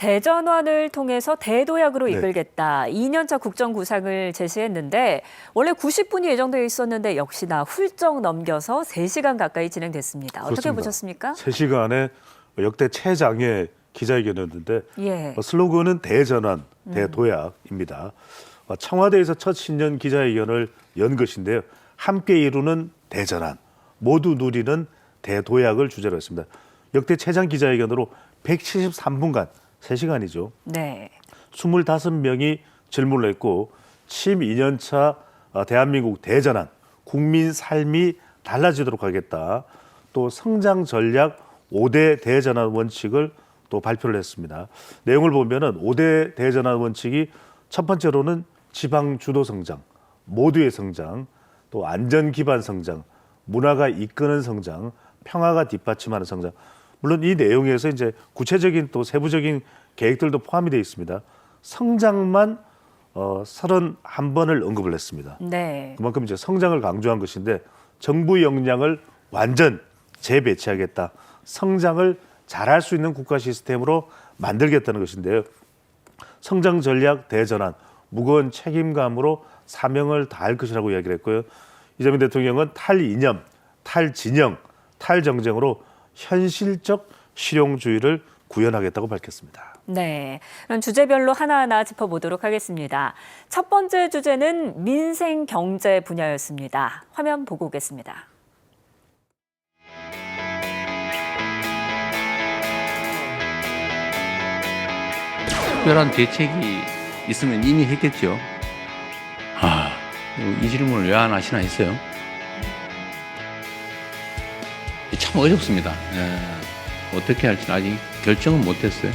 대전환을 통해서 대도약으로 네. 이끌겠다. 2년차 국정 구상을 제시했는데 원래 90분이 예정되어 있었는데 역시나 훌쩍 넘겨서 3시간 가까이 진행됐습니다. 어떻게 그렇습니다. 보셨습니까? 3시간의 역대 최장의 기자회견이었는데 예. 슬로건은 대전환, 대도약입니다. 청와대에서 첫 신년 기자회견을 연 것인데요. 함께 이루는 대전환, 모두 누리는 대도약을 주제로 했습니다. 역대 최장 기자회견으로 173분간, 3시간이죠. 네. 25명이 질문을 했고 취임 2년차 대한민국 대전환, 국민 삶이 달라지도록 하겠다. 또 성장 전략 5대 대전환 원칙을 또 발표를 했습니다. 내용을 보면은 5대 대전환 원칙이 첫 번째로는 지방 주도 성장, 모두의 성장, 또 안전 기반 성장, 문화가 이끄는 성장, 평화가 뒷받침하는 성장. 물론 이 내용에서 이제 구체적인 또 세부적인 계획들도 포함이 되어 있습니다. 성장만 31번을 언급을 했습니다. 네. 그만큼 이제 성장을 강조한 것인데 정부 역량을 완전 재배치하겠다. 성장을 잘할 수 있는 국가 시스템으로 만들겠다는 것인데요. 성장 전략 대전환, 무거운 책임감으로 사명을 다할 것이라고 이야기를 했고요. 이재명 대통령은 탈이념, 탈진영, 탈정쟁으로 현실적 실용주의를 구현하겠다고 밝혔습니다. 네. 그럼 주제별로 하나하나 짚어보도록 하겠습니다. 첫 번째 주제는 민생 경제 분야였습니다. 화면 보고 오겠습니다. 특별한 대책이 있으면 이미 했겠죠. 이 질문을 왜 안 하시나 했어요. 참 어렵습니다. 어떻게 할지는 아직 결정은 못했어요.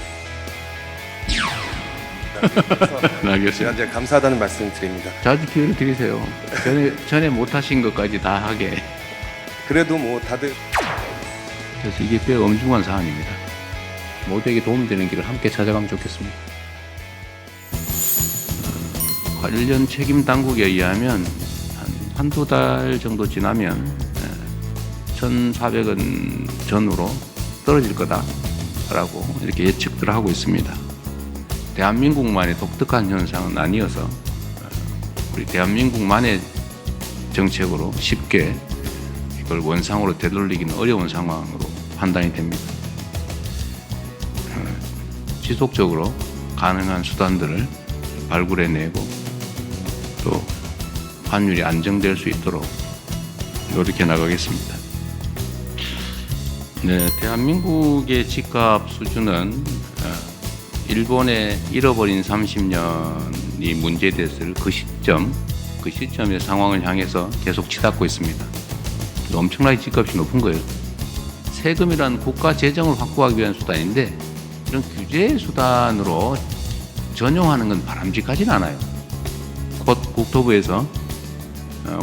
알겠습니다. 제가 이제 감사하다는 말씀 드립니다. 자주 기회를 드리세요. 전에 못하신 것까지 다 하게. 그래도 뭐 다들 그래서 이게 꽤 엄중한 사안입니다. 모두에게 도움되는 길을 함께 찾아가면 좋겠습니다. 관련 책임 당국에 의하면 한두 달 정도 지나면 1,400원 전후로 떨어질 거다라고 이렇게 예측들을 하고 있습니다. 대한민국만의 독특한 현상은 아니어서 우리 대한민국만의 정책으로 쉽게 이걸 원상으로 되돌리기는 어려운 상황으로 판단이 됩니다. 지속적으로 가능한 수단들을 발굴해내고 또 환율이 안정될 수 있도록 노력해 나가겠습니다. 네, 대한민국의 집값 수준은 일본의 잃어버린 30년이 문제됐을 그 시점의 상황을 향해서 계속 치닫고 있습니다. 엄청나게 집값이 높은 거예요. 세금이란 국가 재정을 확보하기 위한 수단인데 이런 규제 수단으로 전용하는 건 바람직하진 않아요. 곧 국토부에서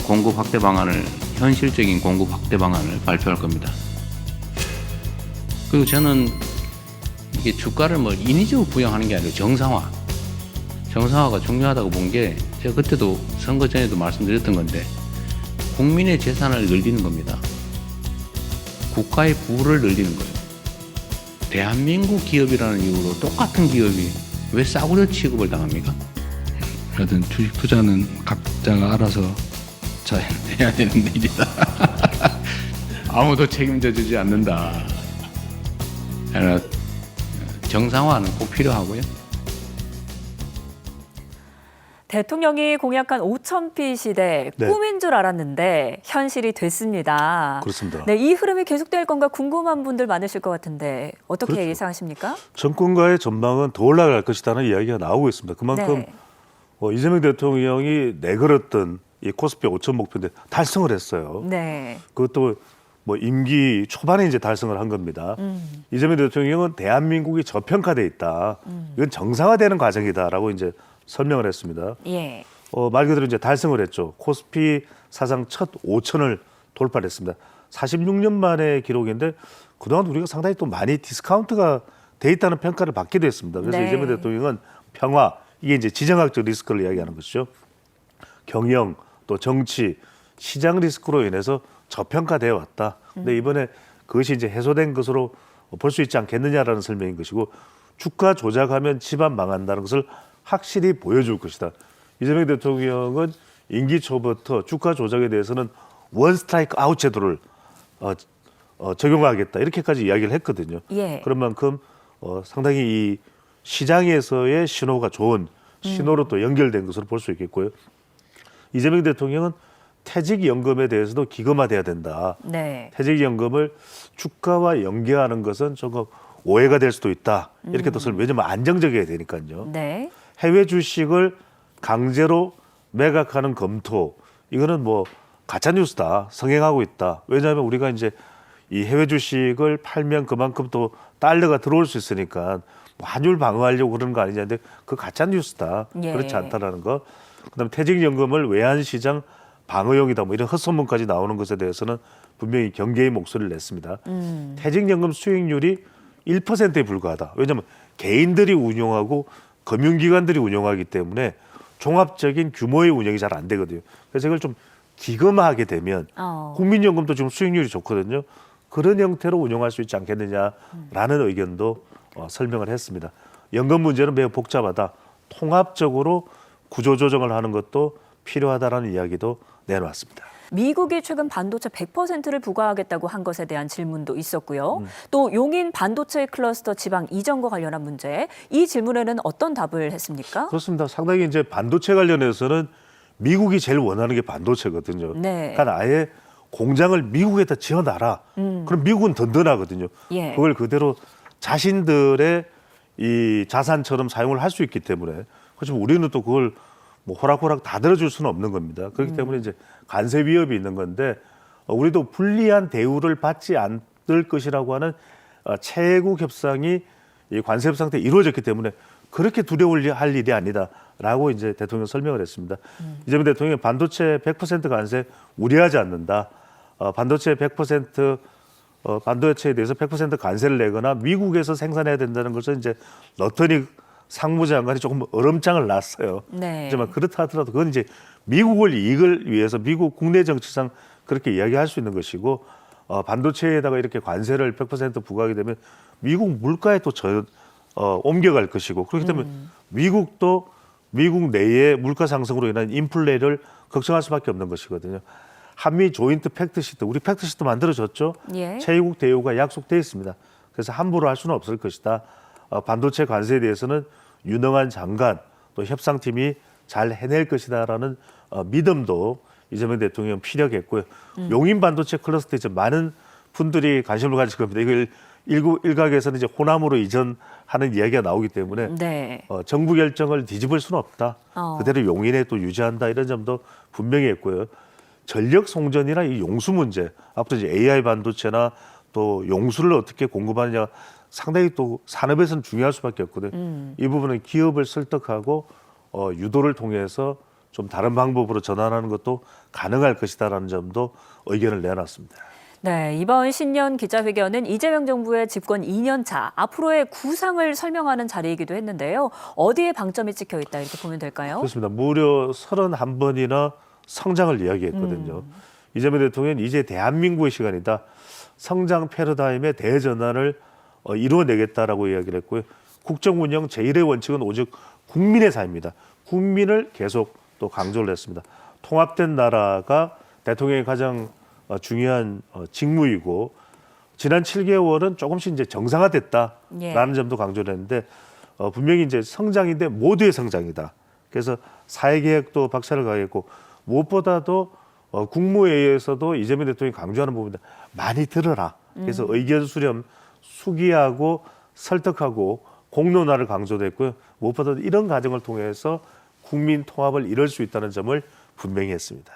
공급 확대 방안을, 현실적인 공급 확대 방안을 발표할 겁니다. 그리고 저는 이게 주가를 뭐 인위적으로 부양하는 게 아니고 정상화가 중요하다고 본 게 제가 그때도 선거 전에도 말씀드렸던 건데 국민의 재산을 늘리는 겁니다. 국가의 부를 늘리는 거예요. 대한민국 기업이라는 이유로 똑같은 기업이 왜 싸구려 취급을 당합니까? 하여튼 주식 투자는 각자가 알아서 잘 해야 되는 일이다. 아무도 책임져 주지 않는다. 정상화는 꼭 필요하고요. 대통령이 공약한 5,000피 시대 네. 꿈인 줄 알았는데 현실이 됐습니다. 그렇습니다. 네, 이 흐름이 계속될 건가 궁금한 분들 많으실 것 같은데 어떻게 그렇죠. 예상하십니까? 정권가의 전망은 더 올라갈 것이라는 이야기가 나오고 있습니다. 그만큼 네. 이재명 대통령이 내걸었던 이 코스피 5천 목표인데 달성을 했어요. 네. 그것도 뭐 임기 초반에 이제 달성을 한 겁니다. 이재명 대통령은 대한민국이 저평가돼 있다. 이건 정상화되는 과정이다라고 이제 설명을 했습니다. 예. 말 그대로 이제 달성을 했죠. 코스피 사상 첫 5천을 돌파했습니다. 46년 만의 기록인데 그동안 우리가 상당히 또 많이 디스카운트가 돼 있다는 평가를 받기도 했습니다. 그래서 네. 이재명 대통령은 평화, 이게 이제 지정학적 리스크를 이야기하는 것이죠. 경영, 또 정치, 시장 리스크로 인해서 저평가되어 왔다. 근데 이번에 그것이 이제 해소된 것으로 볼 수 있지 않겠느냐라는 설명인 것이고 주가 조작하면 집안 망한다는 것을 확실히 보여줄 것이다. 이재명 대통령은 임기 초부터 주가 조작에 대해서는 원 스트라이크 아웃 제도를 적용하겠다 이렇게까지 이야기를 했거든요. 예. 그런 만큼 상당히 이 시장에서의 신호가 좋은 신호로 또 연결된 것으로 볼 수 있겠고요. 이재명 대통령은 퇴직연금에 대해서도 기금화돼야 된다. 네. 퇴직연금을 주가와 연계하는 것은 조금 오해가 될 수도 있다. 이렇게 또 왜냐면 안정적이어야 되니까요. 네. 해외 주식을 강제로 매각하는 검토 이거는 뭐 가짜 뉴스다. 성행하고 있다. 왜냐하면 우리가 이제 이 해외 주식을 팔면 그만큼 또 달러가 들어올 수 있으니까 뭐 환율 방어하려고 그러는 거 아니냐는데 그 가짜 뉴스다. 예. 그렇지 않다라는 거. 그다음에 퇴직연금을 외환시장 방어용이다. 뭐 이런 헛소문까지 나오는 것에 대해서는 분명히 경계의 목소리를 냈습니다. 퇴직연금 수익률이 1%에 불과하다. 왜냐하면 개인들이 운용하고 금융기관들이 운용하기 때문에 종합적인 규모의 운영이 잘 안 되거든요. 그래서 이걸 좀 기금화하게 되면 국민연금도 지금 수익률이 좋거든요. 그런 형태로 운영할 수 있지 않겠느냐라는 의견도 설명을 했습니다. 연금 문제는 매우 복잡하다. 통합적으로 구조조정을 하는 것도 필요하다라는 이야기도 내놓았습니다. 미국이 최근 반도체 100%를 부과하겠다고 한 것에 대한 질문도 있었고요. 또 용인 반도체 클러스터 지방 이전과 관련한 문제, 이 질문에는 어떤 답을 했습니까? 그렇습니다. 상당히 이제 반도체 관련해서는 미국이 제일 원하는 게 반도체거든요. 네. 그러니까 아예 공장을 미국에다 지어놔라. 그럼 미국은 든든하거든요. 예. 그걸 그대로 자신들의 이 자산처럼 사용을 할 수 있기 때문에 그렇지만 우리는 또 그걸 뭐 호락호락 다 들어줄 수는 없는 겁니다. 그렇기 때문에 이제 관세 위협이 있는 건데 우리도 불리한 대우를 받지 않을 것이라고 하는 채국 협상이 이 관세 협상 때 이루어졌기 때문에 그렇게 두려워할 일이 아니다라고 이제 대통령 설명을 했습니다. 이재명 대통령이 반도체 100% 관세 우려하지 않는다. 반도체 100% 반도체에 대해서 100% 관세를 내거나 미국에서 생산해야 된다는 것은 이제 러터닉 상무장관이 조금 얼음장을 놨어요. 네. 하지만 그렇다 하더라도 그건 이제 미국을 이익을 위해서 미국 국내 정치상 그렇게 이야기할 수 있는 것이고 반도체에다가 이렇게 관세를 100% 부과하게 되면 미국 물가에 또 옮겨갈 것이고 그렇기 때문에 미국도 미국 내의 물가 상승으로 인한 인플레를 걱정할 수밖에 없는 것이거든요. 한미 조인트 팩트시트, 우리 팩트시트 만들어졌죠. 예. 채국 대우가 약속돼 있습니다. 그래서 함부로 할 수는 없을 것이다. 반도체 관세에 대해서는 유능한 장관 또 협상팀이 잘 해낼 것이다라는 믿음도 이재명 대통령 피력했고요. 용인 반도체 클러스터 이제 많은 분들이 관심을 가질 겁니다. 이걸 일각에서는 이제 호남으로 이전하는 이야기가 나오기 때문에 네. 정부 결정을 뒤집을 수는 없다. 그대로 용인에 또 유지한다 이런 점도 분명히 했고요. 전력 송전이나 이 용수 문제 앞으로 이제 AI 반도체나 또 용수를 어떻게 공급하느냐 상당히 또 산업에서는 중요할 수밖에 없거든요. 이 부분은 기업을 설득하고 유도를 통해서 좀 다른 방법으로 전환하는 것도 가능할 것이다라는 점도 의견을 내놨습니다. 네, 이번 신년 기자회견은 이재명 정부의 집권 2년 차 앞으로의 구상을 설명하는 자리이기도 했는데요. 어디에 방점이 찍혀 있다 이렇게 보면 될까요? 그렇습니다. 무려 31번이나 성장을 이야기했거든요. 이재명 대통령은 이제 대한민국의 시간이다. 성장 패러다임의 대전환을 이루어내겠다라고 이야기를 했고요. 국정 운영 제1의 원칙은 오직 국민의 삶입니다. 국민을 계속 또 강조를 했습니다. 통합된 나라가 대통령의 가장 중요한 직무이고 지난 7개월은 조금씩 이제 정상화됐다라는 예. 점도 강조를 했는데 분명히 이제 성장인데 모두의 성장이다. 그래서 사회계획도 박차를 가했고 무엇보다도 국무회의에서도 이재명 대통령이 강조하는 부분인데 많이 들어라. 그래서 의견 수렴, 수기하고 설득하고 공론화를 강조됐고요. 무엇보다도 이런 과정을 통해서 국민 통합을 이룰 수 있다는 점을 분명히 했습니다.